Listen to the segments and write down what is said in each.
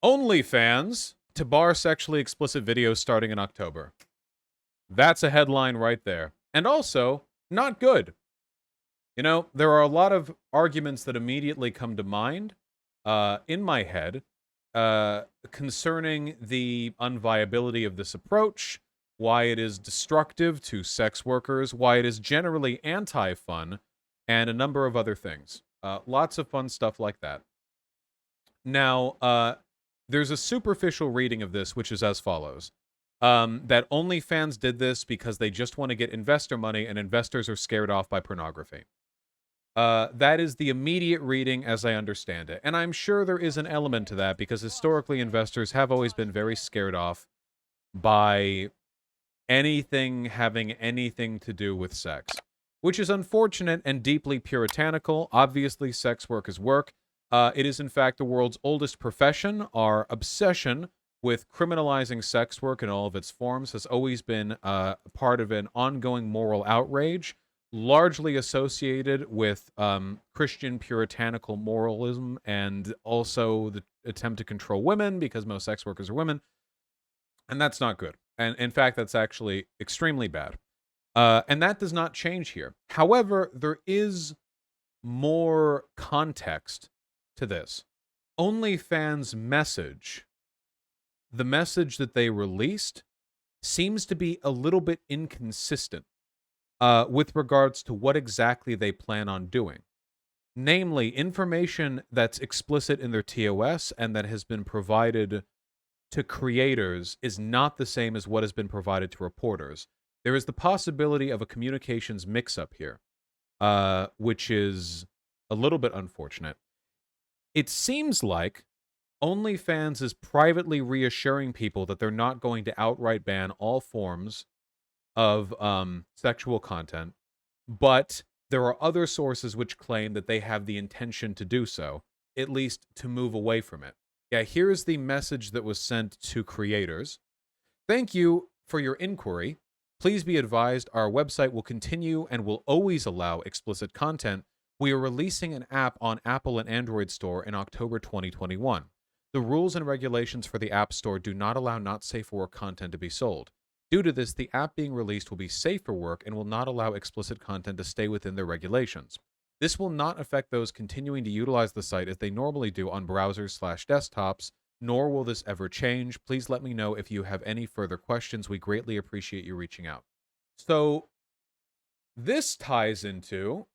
Onlyfans to bar sexually explicit videos starting in October. That's a headline right there. And also, not good. You know, there are a lot of arguments that immediately come to mind in my head concerning the unviability of this approach, why it is destructive to sex workers, why it is generally anti-fun, and a number of other things. Lots of fun stuff like that. Now, there's a superficial reading of this, which is as follows. That OnlyFans did this because they just want to get investor money, and investors are scared off by pornography. That is the immediate reading as I understand it. And I'm sure there is an element to that because historically investors have always been very scared off by anything having anything to do with sex, which is unfortunate and deeply puritanical. Obviously, sex work is work. It is, in fact, the world's oldest profession. Our obsession with criminalizing sex work in all of its forms has always been part of an ongoing moral outrage, largely associated with Christian puritanical moralism and also the attempt to control women because most sex workers are women. And that's not good. And in fact, that's actually extremely bad. And that does not change here. However, there is more context to this. OnlyFans' message, the message that they released, seems to be a little bit inconsistent with regards to what exactly they plan on doing. Namely, information that's explicit in their TOS and that has been provided to creators is not the same as what has been provided to reporters. There is the possibility of a communications mix-up here, which is a little bit unfortunate. It seems like OnlyFans is privately reassuring people that they're not going to outright ban all forms of sexual content, but there are other sources which claim that they have the intention to do so, at least to move away from it. Yeah, here's the message that was sent to creators. Thank you for your inquiry. Please be advised our website will continue and will always allow explicit content. We are releasing an app on Apple and Android Store in October 2021. The rules and regulations for the App Store do not allow not safe for work content to be sold. Due to this, the app being released will be safe for work and will not allow explicit content to stay within their regulations. This will not affect those continuing to utilize the site as they normally do on browsers/desktops, nor will this ever change. Please let me know if you have any further questions. We greatly appreciate you reaching out. So, this ties into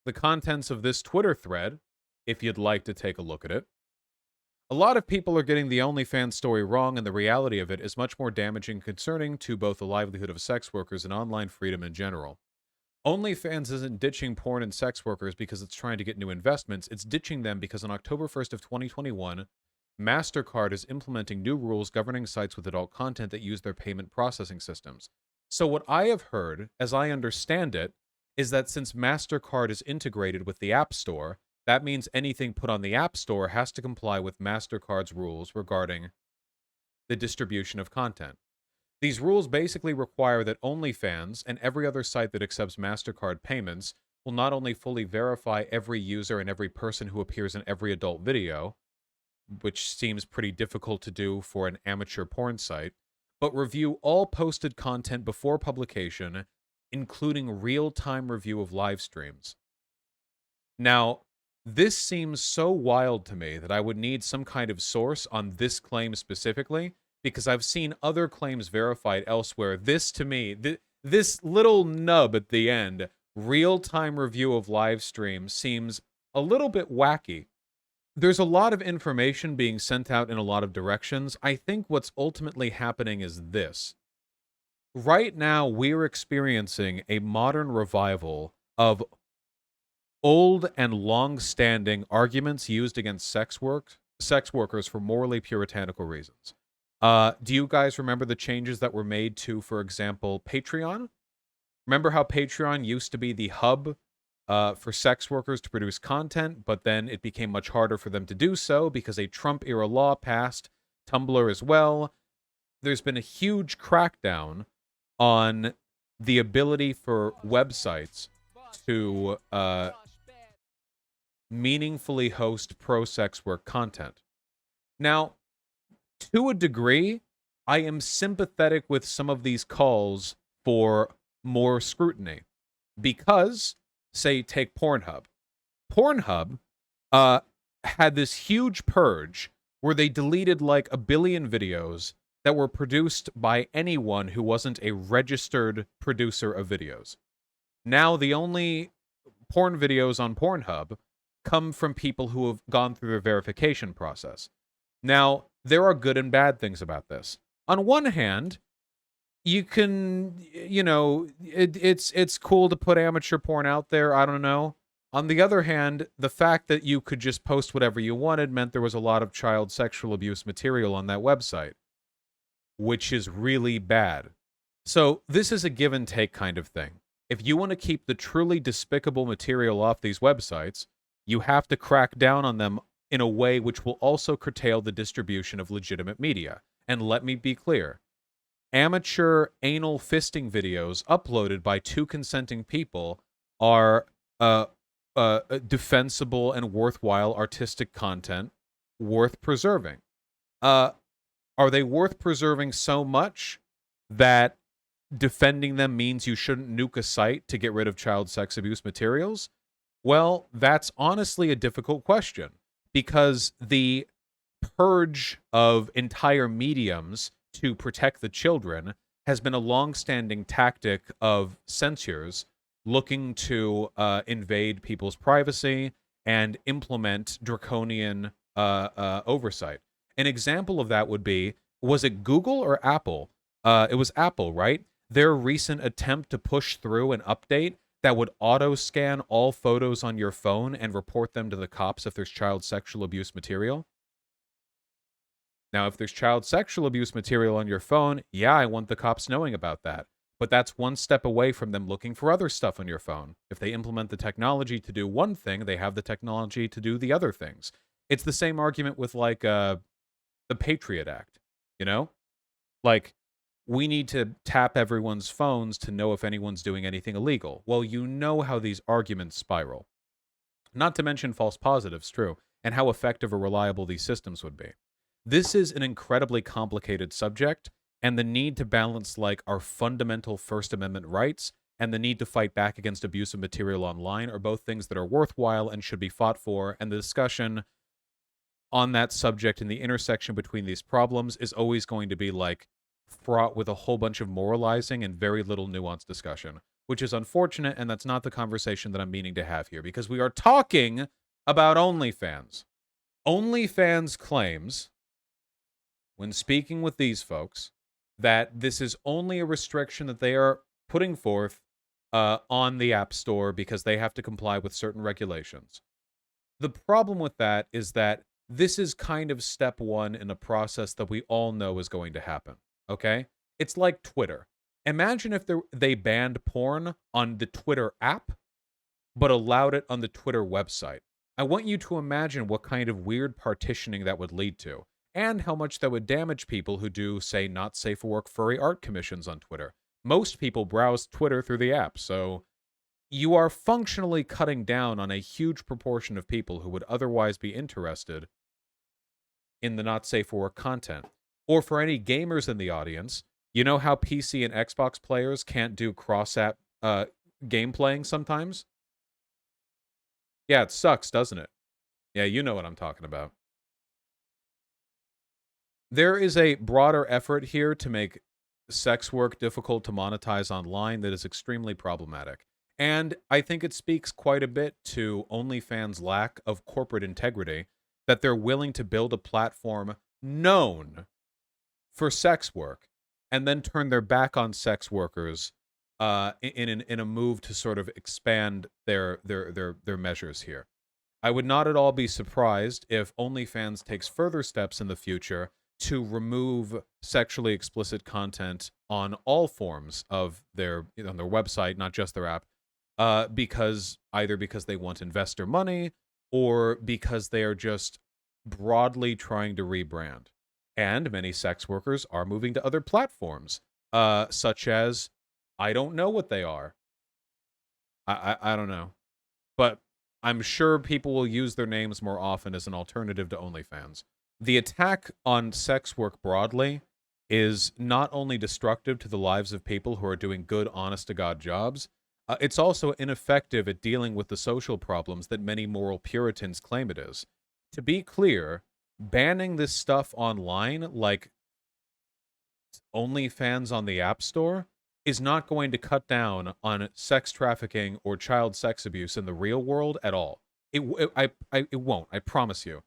the contents of this Twitter thread, if you'd like to take a look at it. A lot of people are getting the OnlyFans story wrong, and the reality of it is much more damaging and concerning to both the livelihood of sex workers and online freedom in general. OnlyFans isn't ditching porn and sex workers because it's trying to get new investments. It's ditching them because on October 1st of 2021, MasterCard is implementing new rules governing sites with adult content that use their payment processing systems. So what I have heard, as I understand it, is that since MasterCard is integrated with the App Store, that means anything put on the App Store has to comply with MasterCard's rules regarding the distribution of content. These rules basically require that OnlyFans and every other site that accepts MasterCard payments will not only fully verify every user and every person who appears in every adult video, which seems pretty difficult to do for an amateur porn site, but review all posted content before publication, including real-time review of live streams. Now, this seems so wild to me that I would need some kind of source on this claim specifically, because I've seen other claims verified elsewhere. This, to me, this little nub at the end, real-time review of live streams, seems a little bit wacky. There's a lot of information being sent out in a lot of directions. I think what's ultimately happening is this. Right now, we're experiencing a modern revival of old and long-standing arguments used against sex workers for morally puritanical reasons. Do you guys remember the changes that were made to, for example, Patreon? Remember how Patreon used to be the hub for sex workers to produce content, but then it became much harder for them to do so because a Trump-era law passed, Tumblr as well. There's been a huge crackdown on the ability for websites to meaningfully host pro-sex work content. Now, To a degree, I am sympathetic with some of these calls for more scrutiny because, say, take Pornhub. Pornhub uh, had this huge purge where they deleted like a billion videos that were produced by anyone who wasn't a registered producer of videos. Now, the only porn videos on Pornhub come from people who have gone through their verification process. Now, there are good and bad things about this. On one hand, you can, it's cool to put amateur porn out there. I don't know. On the other hand, the fact that you could just post whatever you wanted meant there was a lot of child sexual abuse material on that website, which is really bad. So this is a give and take kind of thing. If you want to keep the truly despicable material off these websites, you have to crack down on them in a way which will also curtail the distribution of legitimate media. And let me be clear. Amateur anal fisting videos uploaded by two consenting people are defensible and worthwhile artistic content worth preserving. Are they worth preserving so much that defending them means you shouldn't nuke a site to get rid of child sex abuse materials? Well, that's honestly a difficult question because the purge of entire mediums to protect the children has been a long-standing tactic of censors looking to invade people's privacy and implement draconian oversight. An example of that would be, was it Google or Apple? It was Apple, right? Their recent attempt to push through an update that would auto-scan all photos on your phone and report them to the cops if there's child sexual abuse material. Now, if there's child sexual abuse material on your phone, yeah, I want the cops knowing about that. But that's one step away from them looking for other stuff on your phone. If they implement the technology to do one thing, they have the technology to do the other things. It's the same argument with, like, the Patriot Act, you know? Like, we need to tap everyone's phones to know if anyone's doing anything illegal. Well, you know how these arguments spiral. Not to mention false positives, true, and how effective or reliable these systems would be. This is an incredibly complicated subject, and the need to balance like our fundamental First Amendment rights and the need to fight back against abusive material online are both things that are worthwhile and should be fought for, and the discussion on that subject and the intersection between these problems is always going to be like fraught with a whole bunch of moralizing and very little nuanced discussion, which is unfortunate, and that's not the conversation that I'm meaning to have here, because we are talking about OnlyFans. OnlyFans claims, when speaking with these folks, that this is only a restriction that they are putting forth on the App Store because they have to comply with certain regulations. The problem with that is that this is kind of step one in a process that we all know is going to happen, okay? It's like Twitter. Imagine if they banned porn on the Twitter app, but allowed it on the Twitter website. I want you to imagine what kind of weird partitioning that would lead to, and how much that would damage people who do, say, not safe for work furry art commissions on Twitter. Most people browse Twitter through the app, so you are functionally cutting down on a huge proportion of people who would otherwise be interested in the not safe for work content. Or for any gamers in the audience, you know how PC and Xbox players can't do cross-app game playing sometimes? Yeah, it sucks, doesn't it? Yeah, you know what I'm talking about. There is a broader effort here to make sex work difficult to monetize online that is extremely problematic. And I think it speaks quite a bit to OnlyFans' lack of corporate integrity, that they're willing to build a platform known for sex work and then turn their back on sex workers in a move to sort of expand their measures here. I would not at all be surprised if OnlyFans takes further steps in the future to remove sexually explicit content on all forms of on their website, not just their app, because they want investor money or because they are just broadly trying to rebrand. And many sex workers are moving to other platforms, such as, I don't know what they are. I don't know. But I'm sure people will use their names more often as an alternative to OnlyFans. the attack on sex work broadly is not only destructive to the lives of people who are doing good, honest-to-God jobs, it's also ineffective at dealing with the social problems that many moral Puritans claim it is. To be clear, banning this stuff online, like Onlyfans on the App Store, is not going to cut down on sex trafficking or child sex abuse in the real world at all. It won't. I promise you.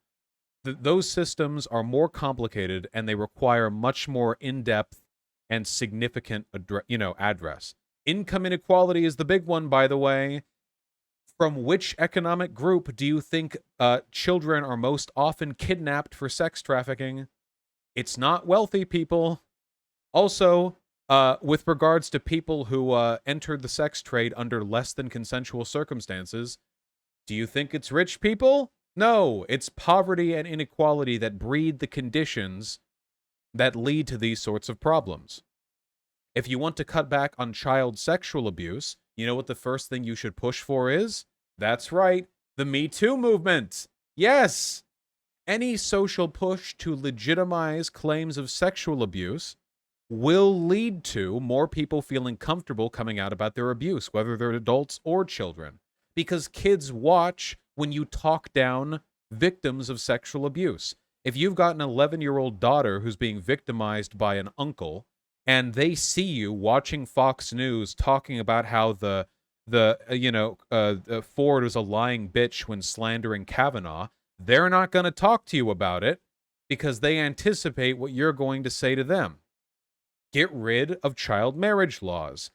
Those systems are more complicated and they require much more in-depth and significant address. Income inequality is the big one, by the way. From which economic group do you think children are most often kidnapped for sex trafficking? It's not wealthy people. Also, with regards to people who entered the sex trade under less than consensual circumstances, do you think it's rich people? No, it's poverty and inequality that breed the conditions that lead to these sorts of problems. If you want to cut back on child sexual abuse, you know what the first thing you should push for is? That's right, the Me Too movement. Yes! Any social push to legitimize claims of sexual abuse will lead to more people feeling comfortable coming out about their abuse, whether they're adults or children. Because kids watch when you talk down victims of sexual abuse. If you've got an 11-year-old daughter who's being victimized by an uncle, and they see you watching Fox News talking about how Ford was a lying bitch when slandering Kavanaugh, they're not going to talk to you about it because they anticipate what you're going to say to them. Get rid of child marriage laws.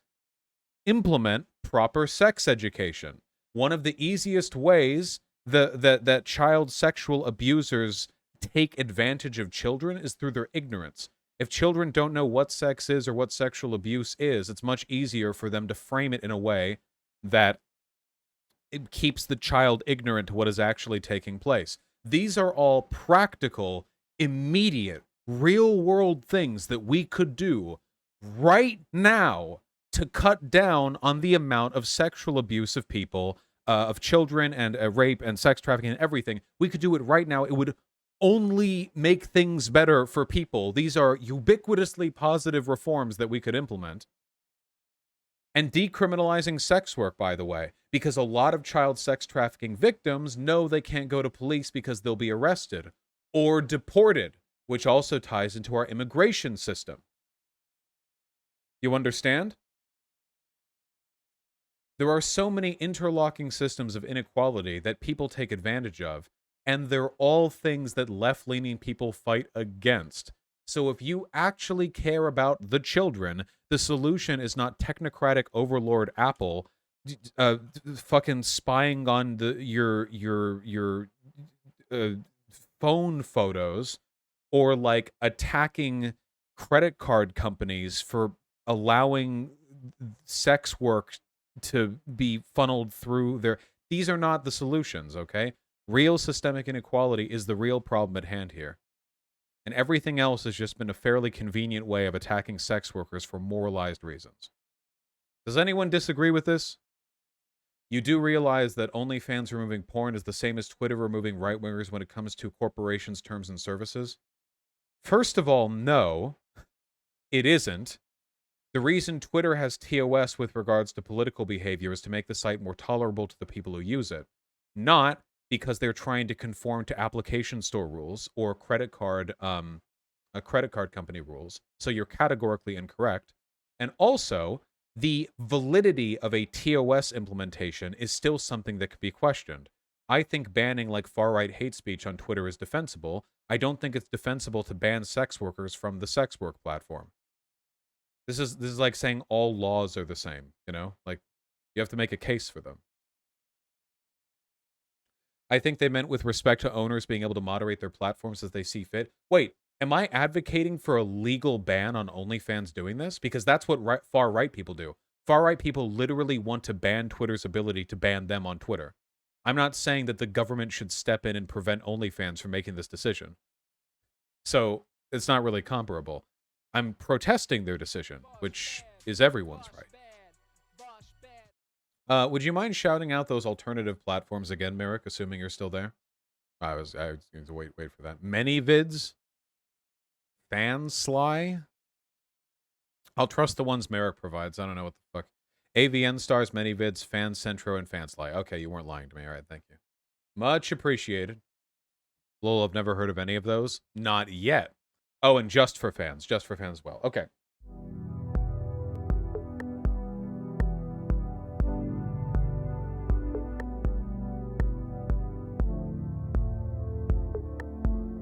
Implement proper sex education. One of the easiest ways that child sexual abusers take advantage of children is through their ignorance. If children don't know what sex is or what sexual abuse is, it's much easier for them to frame it in a way that it keeps the child ignorant to what is actually taking place. These are all practical, immediate, real-world things that we could do right now to cut down on the amount of sexual abuse of people, of children, and rape and sex trafficking and everything. We could do it right now. It would only make things better for people. These are ubiquitously positive reforms that we could implement. And decriminalizing sex work, by the way, because a lot of child sex trafficking victims know they can't go to police because they'll be arrested or deported, which also ties into our immigration system. You understand? There are so many interlocking systems of inequality that people take advantage of, and they're all things that left-leaning people fight against. So if you actually care about the children, the solution is not technocratic overlord Apple fucking spying on your phone photos, or like attacking credit card companies for allowing sex work to be funneled through their... These are not the solutions, okay? Real systemic inequality is the real problem at hand here. And everything else has just been a fairly convenient way of attacking sex workers for moralized reasons. Does anyone disagree with this? You do realize that OnlyFans removing porn is the same as Twitter removing right-wingers when it comes to corporations' terms and services? First of all, no, it isn't. The reason Twitter has TOS with regards to political behavior is to make the site more tolerable to the people who use it, not because they're trying to conform to application store rules or credit card company rules. So you're categorically incorrect. And also, the validity of a TOS implementation is still something that could be questioned. I think banning like far-right hate speech on Twitter is defensible. I don't think it's defensible to ban sex workers from the sex work platform. This is like saying all laws are the same, you know? Like, you have to make a case for them. I think they meant with respect to owners being able to moderate their platforms as they see fit. Wait, am I advocating for a legal ban on OnlyFans doing this? Because that's what far-right people do. Far-right people literally want to ban Twitter's ability to ban them on Twitter. I'm not saying that the government should step in and prevent OnlyFans from making this decision. So, it's not really comparable. I'm protesting their decision, which is everyone's right. Would you mind shouting out those alternative platforms again, Merrick, assuming you're still there? I was going to wait for that. Many vids. Fan Sly. I'll trust the ones Merrick provides. I don't know what the fuck. AVN stars, many vids, Fan Centro, and Fan Sly. Okay, you weren't lying to me. All right, thank you. Much appreciated. Lol, I've never heard of any of those. Not yet. Oh, and Just for Fans. Just for Fans as well. Okay.